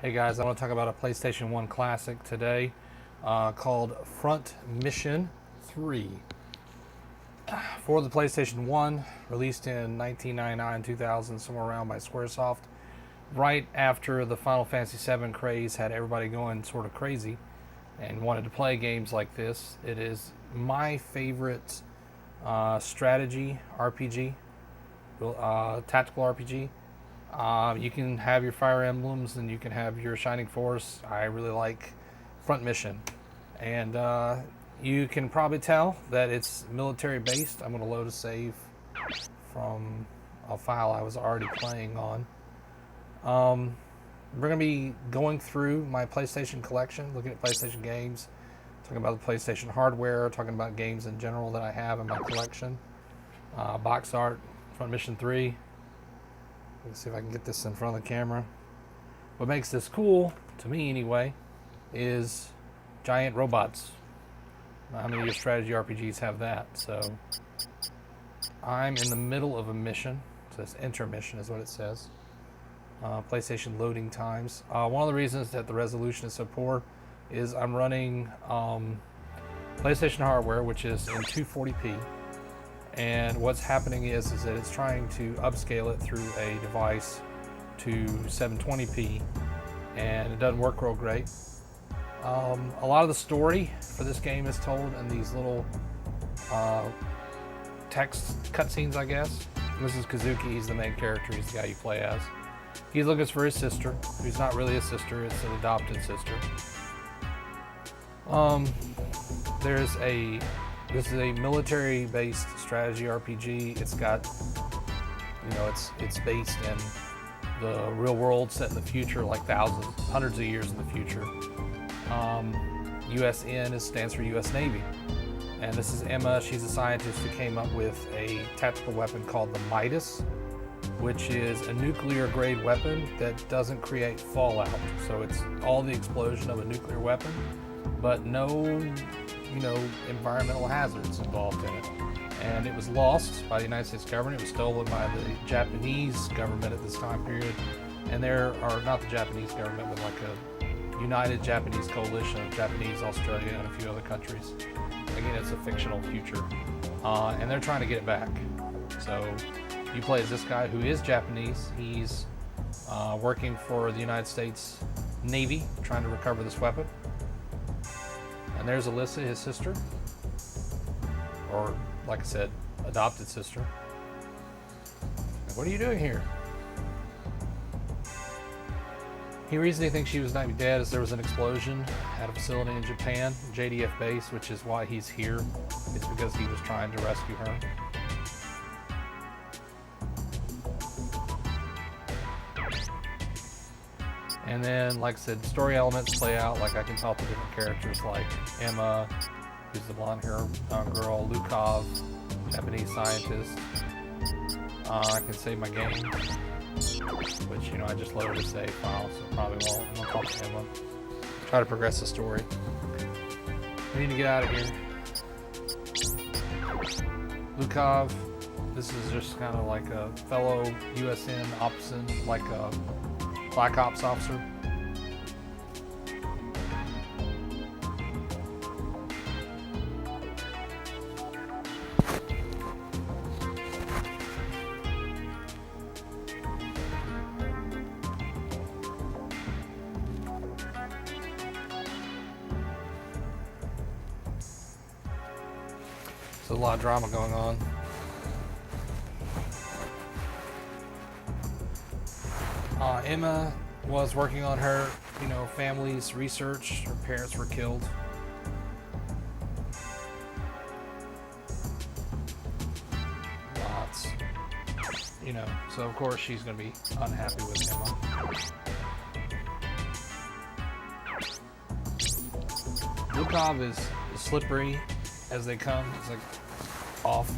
Hey guys, I want to talk about a PlayStation 1 classic today called Front Mission 3. For the PlayStation 1, released in 1999, 2000, somewhere around by Squaresoft, right after the Final Fantasy VII craze had everybody going sort of crazy and wanted to play games like this. It is my favorite strategy RPG, tactical RPG. You can have your Fire Emblems and you can have your Shining Force. I really like Front Mission. And you can probably tell that it's military based. I'm going to load a save from a file I was already playing on. We're going to be going through my PlayStation collection, looking at PlayStation games, talking about the PlayStation hardware, talking about games in general that I have in my collection. Box art, Front Mission 3. Let's see if I can get this in front of the camera. What makes this cool, to me anyway, is giant robots. How many of your strategy RPGs have that? So I'm in the middle of a mission. So it's intermission is what it says. PlayStation loading times. One of the reasons that the resolution is so poor is I'm running PlayStation hardware, which is in 240p. And what's happening is that it's trying to upscale it through a device to 720p, and it doesn't work real great. A lot of the story for this game is told in these little text cutscenes, I guess. This is Kazuki, he's the main character, he's the guy you play as. He's looking for his sister, who's not really a sister, it's an adopted sister. This is a military-based strategy RPG. It's got, it's based in the real world, set in the future, like hundreds of years in the future. USN stands for U.S. Navy. And this is Emma. She's a scientist who came up with a tactical weapon called the Midas, which is a nuclear-grade weapon that doesn't create fallout. So it's all the explosion of a nuclear weapon, but no environmental hazards involved in it. And it was lost by the United States government. It was stolen by the Japanese government at this time period. And there are not the Japanese government, but like a united Japanese coalition of Japanese, Australia, and a few other countries. Again, it's a fictional future. And they're trying to get it back. So you play as this guy who is Japanese. He's working for the United States Navy, trying to recover this weapon. And there's Alyssa, his sister, or like I said, adopted sister. What are you doing here? The reason he thinks she was not dead is there was an explosion at a facility in Japan, JDF base, which is why he's here. It's because he was trying to rescue her. And then, like I said, story elements play out. Like I can talk to different characters like Emma, who's the blonde-haired girl, Lukov, Japanese scientist. I can save my game, which, I just loaded a save file, so probably won't. I'm gonna talk to Emma, try to progress the story. We need to get out of here. Lukov, this is just kind of like a fellow USN option, like a Black Ops officer. There's a lot of drama going on. Emma was working on her, family's research. Her parents were killed. Lots. So of course she's going to be unhappy with Emma. Lukov is slippery as they come. It's like off.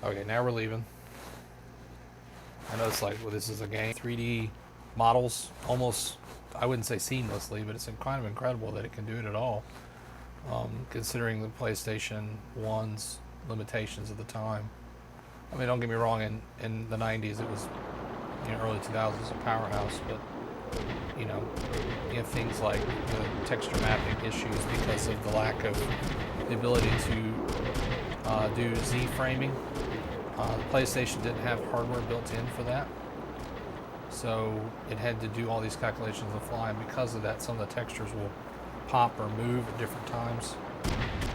Okay, now we're leaving. I know it's like, well, this is a game. 3D models almost, I wouldn't say seamlessly, but it's kind of incredible that it can do it at all, considering the PlayStation 1's limitations at the time. I mean, don't get me wrong, in the 90s it was, early 2000s a powerhouse, but, you have things like the texture mapping issues because of the lack of the ability to do Z-framing. The PlayStation didn't have hardware built in for that, so it had to do all these calculations on the fly, and because of that, some of the textures will pop or move at different times.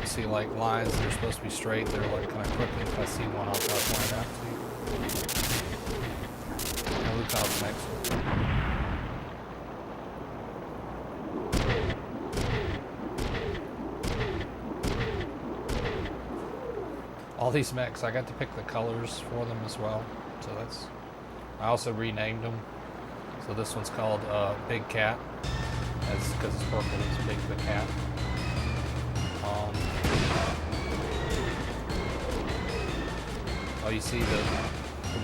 You see like lines that are supposed to be straight, they're like kind of crooked. If I see one, I'll point it out to you. Now look how it's next. All these mechs, I got to pick the colors for them as well. So I also renamed them. So this one's called Big Cat, because it's purple, it's Big the Cat. Oh, you see the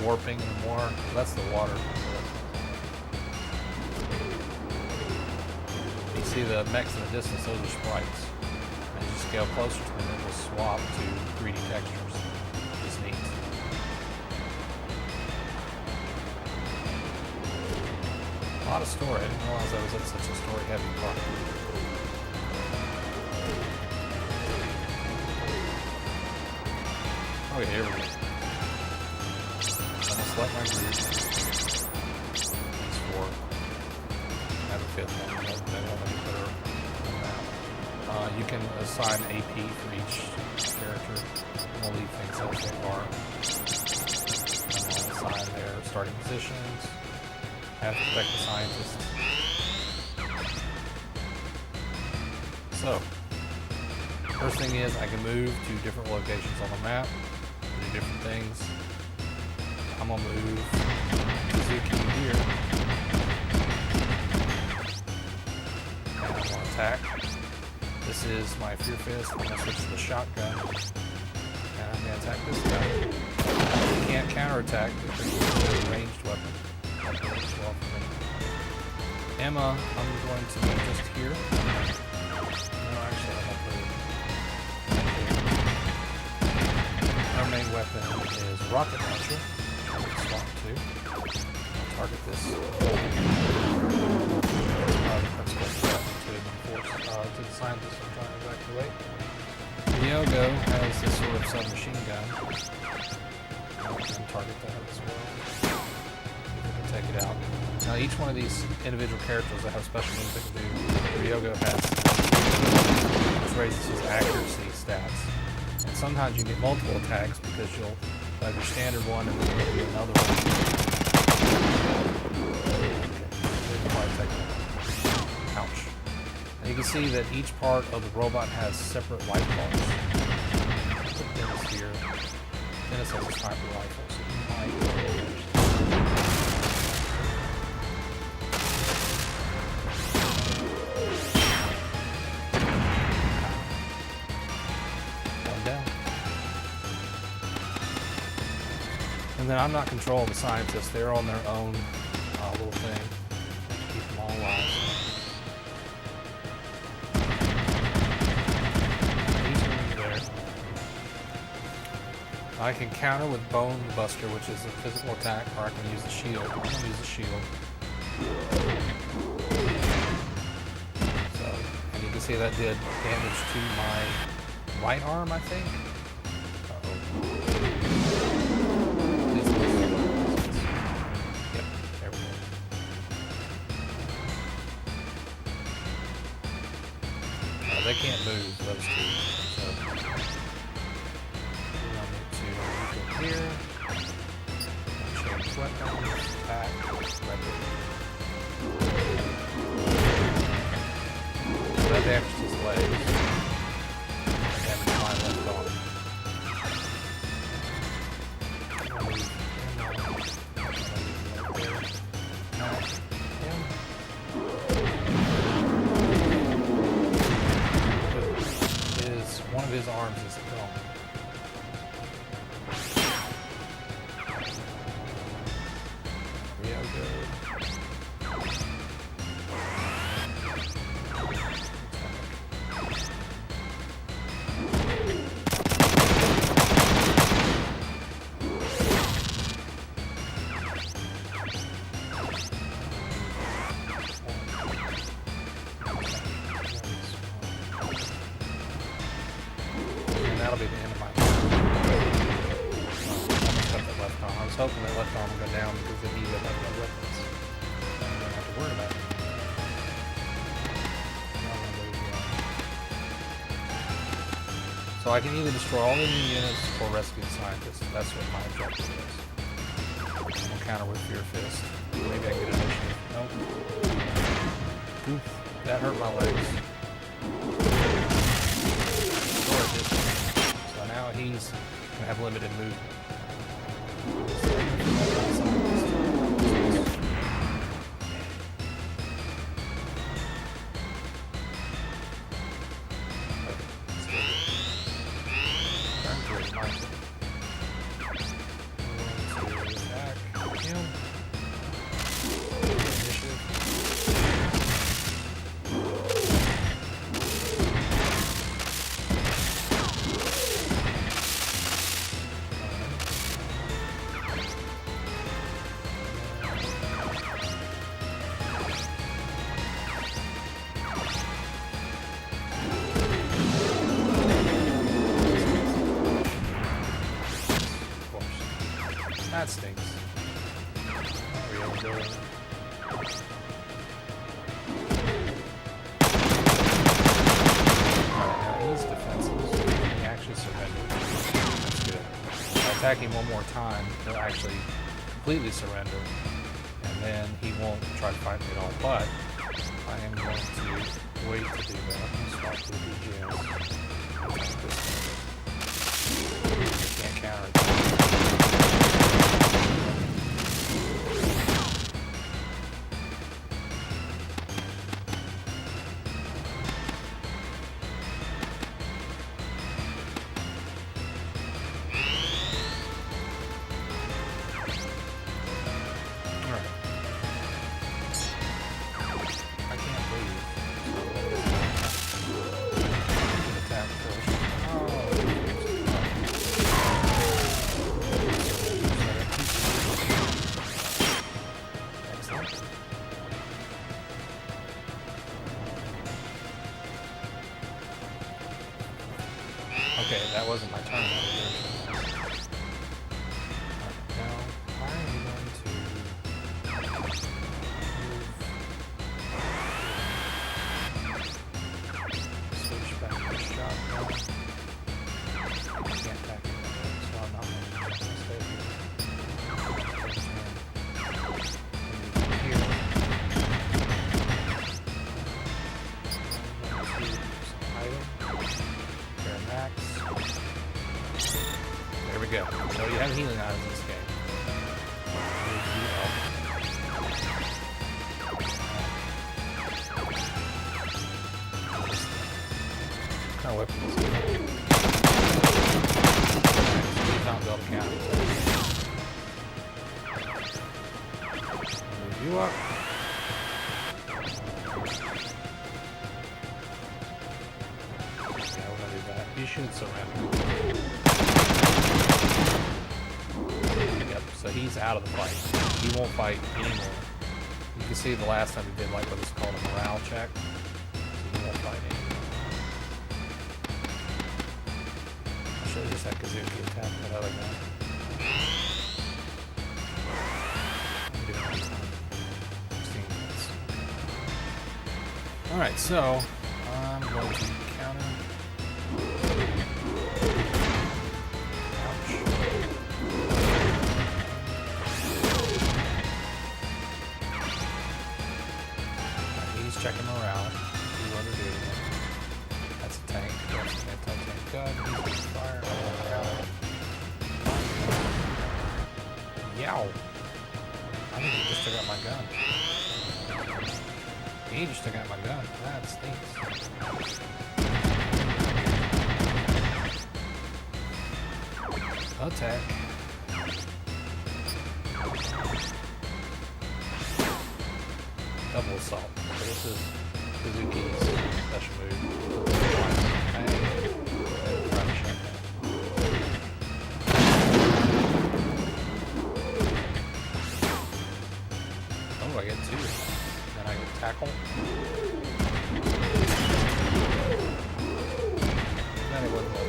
warping and more? That's the water. You see the mechs in the distance, those are sprites. As you scale closer to them, it will swap to 3D textures. It's neat. A lot of story. I didn't realize I was in such a story-heavy part. Okay, here we go. I'm gonna select my group. These 4. I have a 5th one. They won't let me put her on the map. You can assign AP for each character. We'll leave things as they are. And I'll assign their starting positions. Have to protect the scientist. So, first thing is I can move to different locations on the map, do different things. I'm gonna move Suzuki here. And I'm gonna attack. This is my Fear Fist. I'm gonna switch to the shotgun. And I'm gonna attack this guy. You can't counterattack because it's a ranged weapon. That works well for me. Emma, I'm going to move just here. No, actually, I'm gonna put it. Our main weapon is rocket launcher. Swap to. I'll target this. That's to the scientist I'm trying to evacuate. Ryogo has this sort of submachine gun. I can target that as well. We can take it out. Now each one of these individual characters that have special moves they can do, Ryogo has, which raises his accuracy stats. And sometimes you get multiple attacks because you'll have your standard one and then there'll be another one. Ouch. And you can see that each part of the robot has separate life bars. Put Dennis here. Dennis has a sniper rifle, so he might. And then I'm not controlling the scientists, they're on their own little thing. Keep them all alive. There. I can counter with Bone Buster, which is a physical attack, or I can use the shield. I'm going to use the shield. So, and you can see that did damage to my right arm, I think. They can't move, those two. So I'm going to here. Change weapons, attack, weapon. So that damages his legs. Damage my left arm. One of his arms is gone. that'll be the end of my turn. Almost got that left arm. I was hoping that left arm would go down because then he would have no weapons. I don't have to worry about it. So I can either destroy all the new units or rescue the scientists. That's what my objective is. I'm gonna counter with Fear Fist. Maybe I can get an initiative. Nope. Oof, that hurt my legs. So now he's gonna have limited movement. That stinks. He's defensive. He actually surrendered. That's good. If I attack him one more time, he'll actually completely surrender. And then he won't try to fight me at all. But I am going to wait to do that. I'm going to swap to the BGS. I can't counter it. Okay, that wasn't my turn. Now, I'm going to switch back to shotgun. I can't attack it, so I'm not going to stay here. There we go. So you have healing items in this game. What kind of weapon is it? He's not built a counter. Move you up. Yeah, we're gonna do that. You should surrender. Yep, so he's out of the fight. He won't fight anymore. You can see the last time he did like what is called a morale check. So he won't fight anymore. I'll show you this Akazuki attack that other guy. Alright, so I'm going to counter. Checking morale. See what they're doing. That's a tank. That's an anti-tank gun. He's fire. Yow. I think he just took out my gun. He just took out my gun. That stinks. Attack. Double assault. So this is Kazuki's special move. Oh, I get two. Then I get tackle. Then it wouldn't work.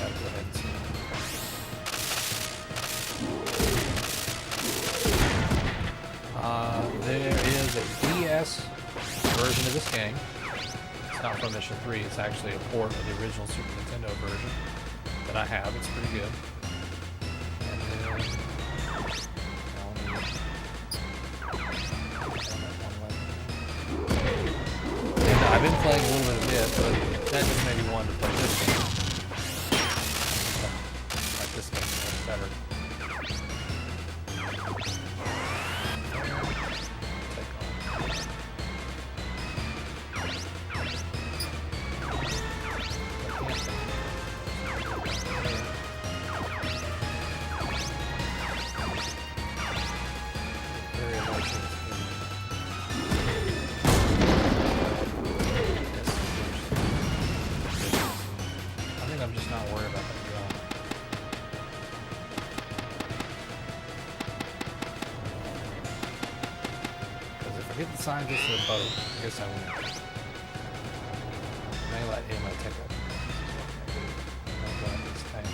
Gotta go ahead and see. There is a DS version of this game. It's not from Mission 3, it's actually a port of the original Super Nintendo version that I have. It's pretty good. And then, and I've been playing a little bit of it, but that just made me want to play this game. Like this game is better. I'm just not worried about that drone. Because if I get the scientist to the boat, I guess I win. May let him take up. This tank.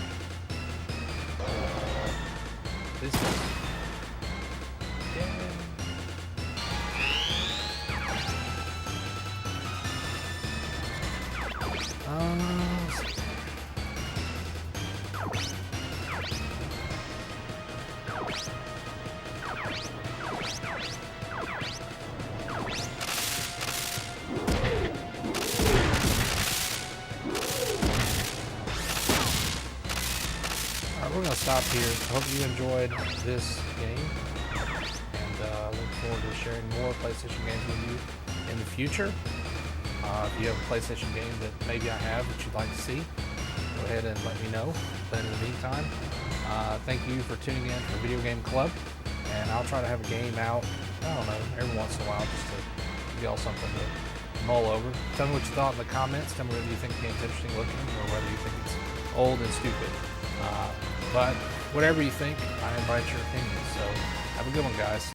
This is. We're going to stop here. I hope you enjoyed this game, and look forward to sharing more PlayStation games with you in the future. If you have a PlayStation game that maybe I have that you'd like to see, go ahead and let me know. But in the meantime, thank you for tuning in for Video Game Club, and I'll try to have a game out, I don't know, every once in a while just to give y'all something to mull over. Tell me what you thought in the comments. Tell me whether you think the game's interesting looking or whether you think it's old and stupid. But whatever you think, I invite your opinion. So have a good one, guys.